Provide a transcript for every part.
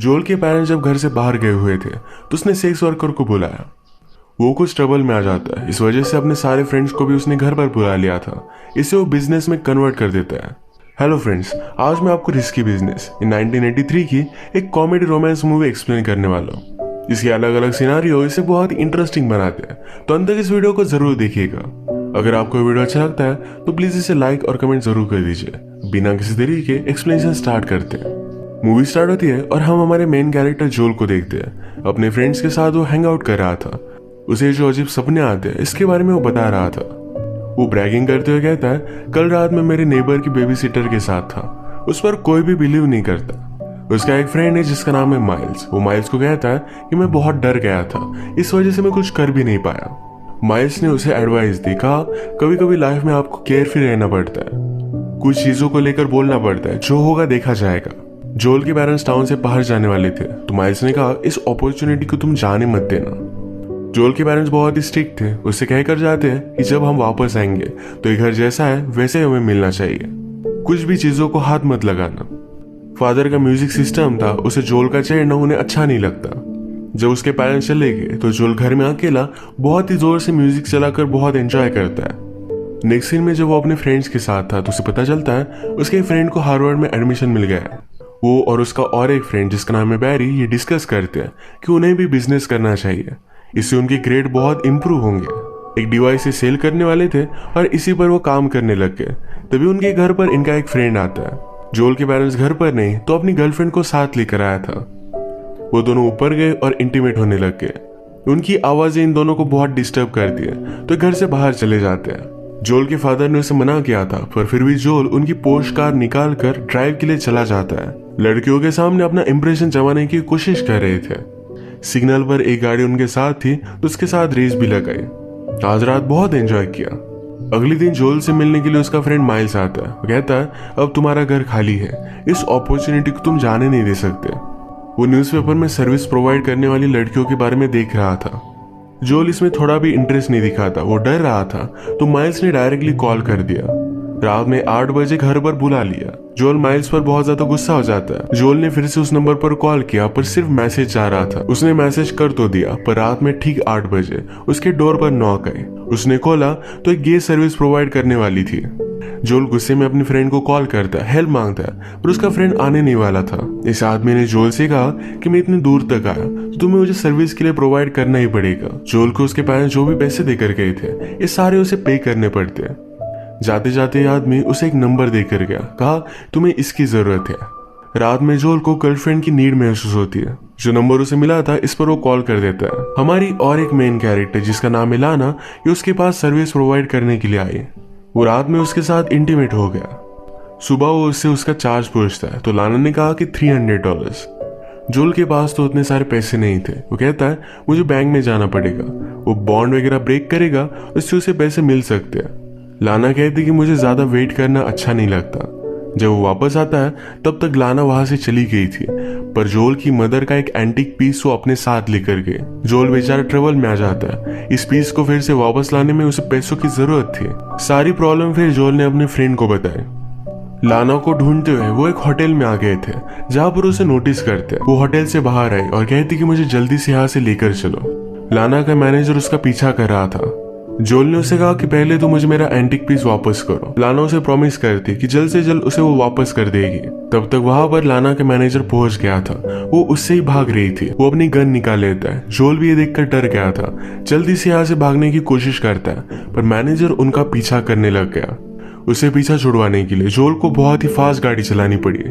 जोल के पेरेंट्स जब घर से बाहर गए हुए थे तो उसने सेक्स वर्कर को बुलाया। वो कुछ ट्रबल में आ जाता है, इस वजह से अपने सारे फ्रेंड्स को भी उसने घर पर बुला लिया था। इसे वो बिजनेस में कन्वर्ट कर देता है। हेलो फ्रेंड्स, आज मैं आपको रिस्की बिजनेस इन 1983 की एक कॉमेडी रोमांस मूवी एक्सप्लेन करने वाला हूँ। इसके अलग अलग सिनारियो इसे बहुत ही इंटरेस्टिंग बनाते हैं, तो अंत तक इस वीडियो को जरूर देखिएगा। अगर आपको वीडियो अच्छा लगता है तो प्लीज इसे लाइक और कमेंट जरूर कर दीजिए। बिना किसी देरी के एक्सप्लेनेशन स्टार्ट करते हैं। मूवी स्टार्ट होती है और हम हमारे मेन कैरेक्टर जोल को देखते हैं। अपने फ्रेंड्स के साथ वो हैंग आउट कर रहा था। उसे जो अजीब सपने आते हैं इसके बारे में वो बता रहा था। वो ब्रैगिंग करते हुए कहता है, कल रात में मेरे नेबर की बेबी सिटर के साथ था। उस पर कोई भी बिलीव नहीं करता। उसका एक फ्रेंड है जिसका नाम है माइल्स। वो माइल्स को कहता है कि मैं बहुत डर गया था, इस वजह से मैं कुछ कर भी नहीं पाया। माइल्स ने उसे एडवाइस दी, कहा कभी कभी लाइफ में आपको केयरफुल रहना पड़ता है, कुछ चीजों को लेकर बोलना पड़ता है, जो होगा देखा जाएगा। जोल के पेरेंट्स टाउन से बाहर जाने वाले थे तो माइल्स ने कहा, इस अपॉर्चुनिटी को तुम जाने मत देना। जोल के पेरेंट्स बहुत ही स्ट्रिक्ट थे। उससे कहकर जाते हैं कि जब हम वापस आएंगे तो ये घर जैसा है वैसे हमें मिलना चाहिए, कुछ भी चीजों को हाथ मत लगाना। फादर का म्यूजिक सिस्टम था, उसे जोल का छेड़ना उन्हें अच्छा नहीं लगता। जब उसके पेरेंट्स चले गए तो जोल घर में अकेला बहुत ही जोर से म्यूजिक चलाकर बहुत एंजॉय करता है। नेक्स्ट सीन में जब वो अपने फ्रेंड्स के साथ था तो उसे पता चलता है उसके फ्रेंड को हार्वर्ड में एडमिशन मिल गया है। वो और उसका और एक फ्रेंड जिसका नाम है बैरी ये डिस्कस करते हैं कि उन्हें भी बिजनेस करना चाहिए, इससे उनके ग्रेड बहुत इंप्रूव होंगे। एक डिवाइस से सेल करने वाले थे और इसी पर वो काम करने लग गए। तभी उनके घर पर इनका एक फ्रेंड आता है। जोल के पेरेंट्स घर पर नहीं तो अपनी गर्लफ्रेंड को साथ लेकर आया था। वो दोनों ऊपर गए और इंटीमेट होने लग गए। उनकी आवाजें इन दोनों को बहुत डिस्टर्ब करती है तो घर से बाहर चले जाते हैं। जोल के फादर ने उसे मना किया था, पर फिर भी जोल उनकी पोर्श कार निकाल कर ड्राइव के लिए चला जाता है। लड़कियों के सामने अपना इंप्रेशन जमाने की कोशिश कर रहे थे। सिग्नल पर एक गाड़ी उनके साथ थी तो उसके साथ रेस भी लगाई। आज रात बहुत एंजॉय किया। अगले दिन जोल से मिलने के लिए उसका फ्रेंड माइल्स आता है। वो कहता है, अब तुम्हारा घर खाली है, इस अपॉर्चुनिटी को तुम जाने नहीं दे सकते। वो न्यूज़पेपर में सर्विस प्रोवाइड करने वाली लड़कियों के बारे में देख रहा था। जोल इसमें थोड़ा भी इंटरेस्ट नहीं दिखाता, वो डर रहा था। तो माइल्स ने डायरेक्टली कॉल कर दिया। रात में 8 बजे घर पर बुला लिया। जोल माइल्स पर बहुत ज्यादा गुस्सा हो जाता है। जोल ने फिर से उस नंबर पर कॉल किया पर सिर्फ मैसेज आ रहा था। उसने मैसेज कर तो दिया, पर रात में ठीक 8 बजे उसके डोर पर नॉक आई। उसने खोला तो एक गे सर्विस प्रोवाइड करने वाली थी। जोल गुस्से में अपने फ्रेंड को कॉल करता है, हेल्प मांगता है, पर उसका फ्रेंड आने नहीं वाला था। इस आदमी ने जोल से कहा कि मैं इतनी दूर तक आया तो तुम्हें मुझे सर्विस के लिए प्रोवाइड करना ही पड़ेगा। जोल को उसके पेरेंट्स जो भी पैसे देकर गए थे ये सारे उसे पे करने पड़ते हैं। जाते जाते आदमी उसे एक नंबर देकर गया, कहा तुम्हें इसकी जरूरत है। रात में जोल को गर्लफ्रेंड की नीड महसूस होती है। जो नंबर उसे मिला था इस पर वो कॉल कर देता है। हमारी और एक मेन कैरेक्टर जिसका नाम है लाना, ये उसके पास सर्विस प्रोवाइड करने के लिए आई। वो रात में उसके साथ इंटीमेट हो गया। सुबह वो उससे उसका चार्ज पूछता है तो लाना ने कहा कि $300। जोल के पास तो उतने सारे पैसे नहीं थे। वो कहता है मुझे बैंक में जाना पड़ेगा, वो बॉन्ड वगैरह ब्रेक करेगा, उससे उसे पैसे मिल सकते हैं। लाना कहती कि मुझे ज्यादा वेट करना अच्छा नहीं लगता। जब वो वापस आता है तब तक लाना वहां से चली गई थी, पर जोल की मदर का एक एंटीक पीस वो अपने साथ लेकर गए। जोल बेचारा ट्रबल में आ जाता है। इस पीस को फिर से वापस लाने में उसे पैसों की जरूरत थी। सारी प्रॉब्लम फिर जोल ने अपने फ्रेंड को बताई। लाना को ढूंढते हुए वो एक होटल में आ गए थे जहां पर उसे नोटिस करते। वो होटल से बाहर आई और कहती कि मुझे जल्दी से यहाँ से लेकर चलो। लाना का मैनेजर उसका पीछा कर रहा था। जोल ने उसे कहा कि पहले तो मुझे मेरा एंटीक पीस वापस करो। लाना उसे प्रॉमिस करती कि जल्द से जल्द उसे वो वापस कर देगी। तब तक वहां पर लाना का मैनेजर पहुंच गया था। वो उससे ही भाग रही थी। वो अपनी गन निकाल लेता है। जोल भी ये देखकर डर गया था, जल्दी से यहाँ से भागने की कोशिश करता है, पर मैनेजर उनका पीछा करने लग गया। उसे पीछा छुड़वाने के लिए जोल को बहुत ही फास्ट गाड़ी चलानी पड़ी।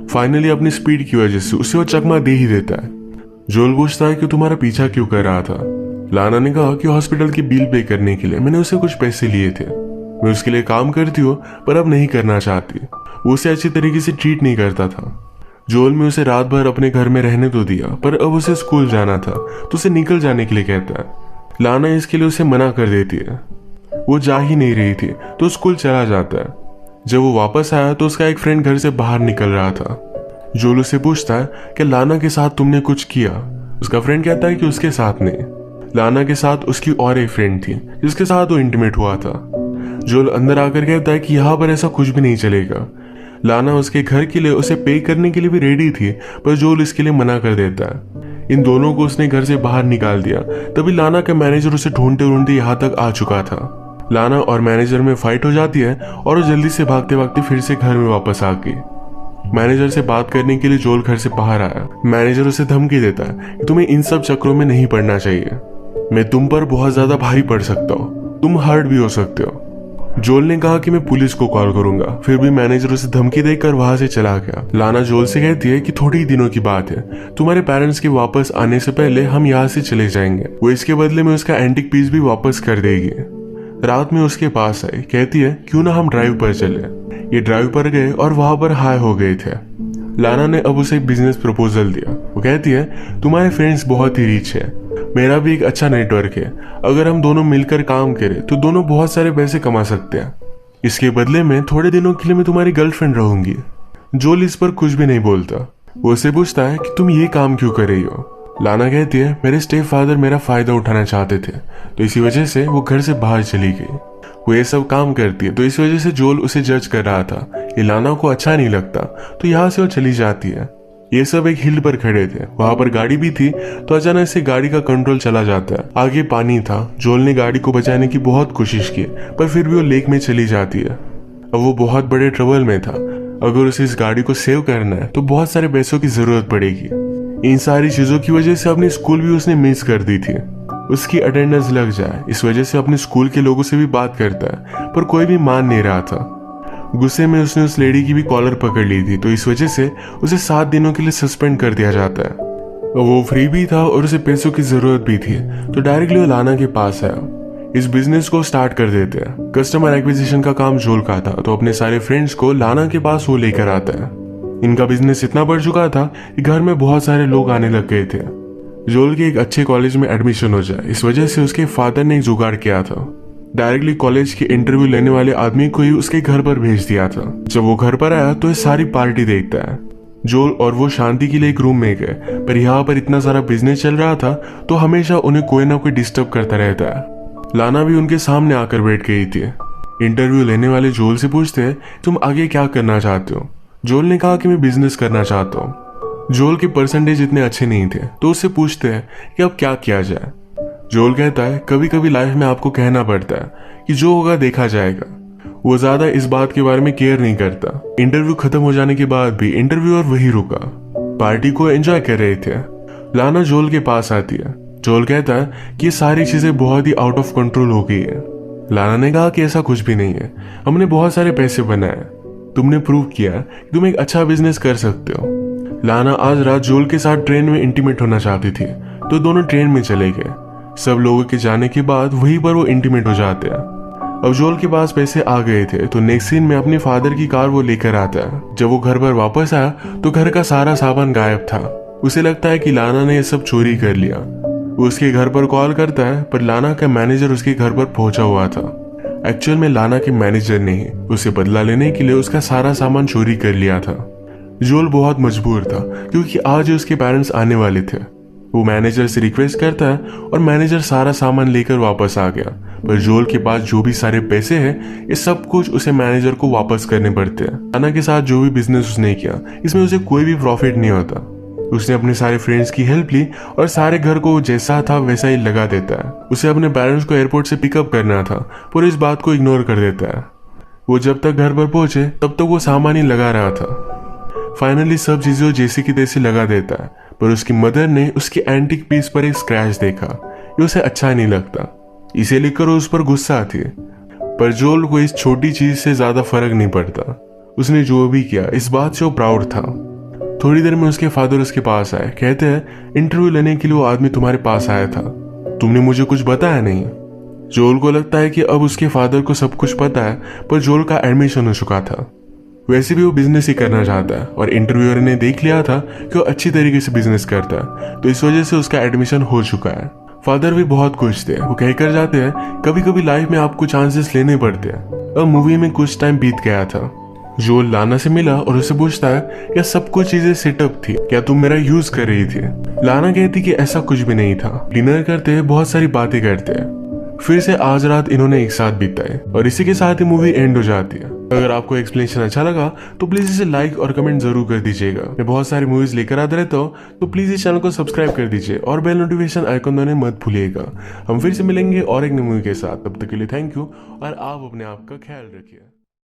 फाइनली अपनी स्पीड की वजह से उसे वो चकमा दे ही देता है। जोल पूछता है कि तुम्हारा पीछा क्यों कर रहा था। लाना ने कहा कि हॉस्पिटल की बिल पे करने के लिए मैंने उसे कुछ पैसे लिए थे। मैं उसके लिए काम करती हूँ पर अब नहीं करना चाहती। वो उसे अच्छी तरीके से ट्रीट नहीं करता था। जोल में उसे रात भर अपने घर में रहने तो दिया, पर अब उसे स्कूल जाना था तो उसे निकल जाने के लिए कहता है। लाना इसके लिए उसे मना कर देती है। वो जा ही नहीं रही थी तो स्कूल चला जाता है। जब वो वापस आया तो उसका एक फ्रेंड घर से बाहर निकल रहा था। जोल उसे पूछता है कि लाना के साथ तुमने कुछ किया। उसका फ्रेंड कहता है कि उसके साथ नहीं। लाना के साथ उसकी और एक फ्रेंड थी जिसके साथ वो इंटीमेट हुआ था। जोल अंदर आकर कहता है कि यहाँ पर ऐसा कुछ भी नहीं चलेगा। लाना उसके घर के लिए उसे पे करने के लिए भी रेडी थी, पर जोल इसके लिए मना कर देता है। इन दोनों को उसने घर से बाहर निकाल दिया। तभी लाना का मैनेजर उसे ढूंढते ढूंढते यहाँ तक आ चुका था। लाना और मैनेजर में फाइट हो जाती है और वो जल्दी से भागते भागते फिर से घर में वापस आ गई। मैनेजर से बात करने के लिए जोल घर से बाहर आया। मैनेजर उसे धमकी देता है कि तुम्हें इन सब चक्रों में नहीं पड़ना चाहिए, मैं तुम पर बहुत ज्यादा भारी पड़ सकता हूँ, तुम हर्ट भी हो सकते हो। जोल ने कहा कि मैं पुलिस को कॉल करूंगा, फिर भी मैनेजर उसे धमकी देकर वहां से चला गया। लाना जोल से कहती है कि थोड़ी ही दिनों की बात है, तुम्हारे पेरेंट्स के वापस आने से पहले हम यहाँ से चले जाएंगे। वो इसके बदले में उसका एंटिक पीस भी वापस कर देगी। रात में उसके पास आई, कहती है क्यों ना हम ड्राइव पर चले। ये ड्राइव पर गए और वहां पर हाई हो गए थे। लाना ने अब उसे एक बिजनेस प्रपोजल दिया। वो कहती है तुम्हारे फ्रेंड्स बहुत ही रिच है, मेरा भी एक अच्छा नेटवर्क है, अगर हम दोनों मिलकर काम करें तो दोनों बहुत सारे पैसे कमा सकते हैं। इसके बदले में थोड़े दिनों के लिए मैं तुम्हारी गर्लफ्रेंड रहूंगी। जोल इस पर कुछ भी नहीं बोलता। वो उसे पूछता है कि तुम ये काम क्यों कर रही हो। लाना कहती है मेरे स्टेप फादर मेरा फायदा उठाना चाहते थे, तो इसी वजह से वो घर से बाहर चली गई। वो ये सब काम करती है, तो इस वजह से जोल उसे जज कर रहा था। ये लाना को अच्छा नहीं लगता, तो यहाँ से वो चली जाती है। ये सब एक हिल पर खड़े थे, वहां पर गाड़ी भी थी, तो अचानक से गाड़ी का कंट्रोल चला जाता है। आगे पानी था। जोल ने गाड़ी को बचाने की बहुत कोशिश की, पर फिर भी वो लेक में चली जाती है। अब वो बहुत बड़े ट्रबल में था। अगर उसे इस गाड़ी को सेव करना है तो बहुत सारे पैसों की जरूरत पड़ेगी। इन सारी चीजों की वजह से अपनी स्कूल भी उसने मिस कर दी थी। उसकी अटेंडेंस लग जाए, इस वजह से अपने स्कूल के लोगों से भी बात करता है, पर कोई भी मान नहीं रहा था। गुस्से में उसने उस लेडी की भी कॉलर पकड़ ली थी, तो इस वजह से उसे 7 दिनों के लिए सस्पेंड कर दिया जाता है। वो फ्री भी था और उसे पैसों की जरूरत भी थी, तो डायरेक्टली वो लाना के पास आया। इस बिजनेस को स्टार्ट कर देते हैं। कस्टमर एक्विजिशन का काम जोल का था, तो अपने सारे फ्रेंड्स को लाना के पास वो लेकर आता है। इनका बिजनेस इतना बढ़ चुका था कि घर में बहुत सारे लोग आने लग गए थे। जोल के एक अच्छे कॉलेज में एडमिशन हो जाए, इस वजह से उसके फादर ने एक जुगाड़ किया था। डायरेक्टली कॉलेज के इंटरव्यू लेने वाले आदमी को ही उसके घर पर भेज दिया था। जब वो घर पर आया तो ये सारी पार्टी देखता है। जोल और वो शांति के लिए एक रूम में गए, पर यहाँ पर इतना सारा बिजनेस चल रहा था, तो हमेशा उन्हें कोई ना कोई डिस्टर्ब करता रहता है। लाना भी उनके सामने आकर बैठ गई थी। इंटरव्यू लेने वाले जोल से पूछते हैं तुम आगे क्या करना चाहते हो। जोल ने कहा कि मैं बिजनेस करना चाहता हूँ। जोल के परसेंटेज इतने अच्छे नहीं थे, तो उससे पूछते हैं कि अब क्या किया जाए। जोल कहता है कभी कभी लाइफ में आपको कहना पड़ता है कि जो होगा देखा जाएगा। वो ज्यादा इस बात के बारे में केयर नहीं करता। इंटरव्यू खत्म हो जाने के बाद भी इंटरव्यूअर वही रुका, पार्टी को एंजॉय कर रहे थे। लाना जोल के पास आती है। जोल कहता है कि ये सारी चीजें बहुत ही आउट ऑफ कंट्रोल हो गई है। लाना ने कहा कि ऐसा कुछ भी नहीं है, हमने बहुत सारे पैसे बनाए, तुमने प्रूव किया कि तुम एक अच्छा बिजनेस कर सकते हो। लाना आज रात जोल के साथ ट्रेन में इंटीमेट होना चाहती थी, तो दोनों ट्रेन में चले गए। सब लोगों के जाने के बाद वहीं पर वो इंटीमेट हो जाते हैं। अब जोल के पास पैसे आ गए थे, तो नेक्स्ट सीन में अपने फादर की कार वो लेकर आता है। जब वो घर पर वापस आया तो घर का सारा सामान गायब था। उसे लगता है कि लाना ने ये सब चोरी कर लिया। वो उसके घर पर कॉल करता है, पर लाना का मैनेजर उसके घर पर पहुंचा हुआ था। एक्चुअल में लाना के मैनेजर ने ही उसे बदला लेने के लिए उसका सारा सामान चोरी कर लिया था। जोल बहुत मजबूर था, क्योंकि आज उसके पेरेंट्स आने वाले थे। वो मैनेजर से रिक्वेस्ट करता है और मैनेजर सारा सामान लेकर वापस आ गया, पर जोल के पास जो भी सारे पैसे हैं, ये सब कुछ उसे मैनेजर को वापस करने पड़ते हैं। लाना के साथ जो भी बिजनेस उसने किया, इसमें उसे कोई भी प्रॉफिट नहीं होता। उसने अपने सारे फ्रेंड्स की हेल्प ली और सारे घर को जैसा था वैसा ही लगा देता है। उसे अपने पेरेंट्स को एयरपोर्ट से पिकअप करना था, पर इस बात को इग्नोर कर देता है। वो जब तक घर पर पहुंचे तब तक वो सामान ही लगा रहा था। फाइनली सब चीजें जैसे की तैसे लगा देता है, पर उसकी मदर ने उसके एंटिक पीस पर एक स्क्रैच देखा। ये उसे अच्छा नहीं लगता, इसे लेकर वो उस पर गुस्सा आती है। पर जोल को इस छोटी चीज से ज्यादा फर्क नहीं पड़ता। उसने जो भी किया इस बात से वो प्राउड था। थोड़ी देर में उसके फादर उसके पास आए। कहते हैं इंटरव्यू लेने के लिए वो आदमी तुम्हारे पास आया था, तुमने मुझे कुछ बताया नहीं। जोल को लगता है कि अब उसके फादर को सब कुछ पता है, पर जोल का एडमिशन हो चुका था। वैसे भी वो बिजनेस ही करना चाहता है, और इंटरव्यूअर ने देख लिया था कि वो अच्छी तरीके से बिजनेस करता है, तो इस वजह से उसका एडमिशन हो चुका है। फादर भी बहुत खुश थे। वो कहकर जाते हैं कभी कभी लाइफ में आपको चांसेस लेने पड़ते हैं। अब मूवी में कुछ टाइम बीत गया था। जोल लाना से मिला और उसे पूछता है क्या सब कुछ चीजें सेटअप थी, क्या तुम मेरा यूज कर रही थी। लाना कहती कि ऐसा कुछ भी नहीं था। डिनर करते हैं, बहुत सारी बातें करते हैं। फिर से आज रात इन्होंने एक साथ बिताए और इसी के साथ ही मूवी एंड हो जाती है। अगर आपको एक्सप्लेनेशन अच्छा लगा तो प्लीज इसे लाइक और कमेंट जरूर कर दीजिएगा। मैं बहुत सारी मूवीज लेकर आता रहता हूँ, तो प्लीज इस चैनल को सब्सक्राइब कर दीजिए और बेल नोटिफिकेशन आइकन दबाने मत भूलिएगा। हम फिर से मिलेंगे और एक नई मूवी के साथ, तब तक के लिए थैंक यू और आप अपने आप का ख्याल रखिए।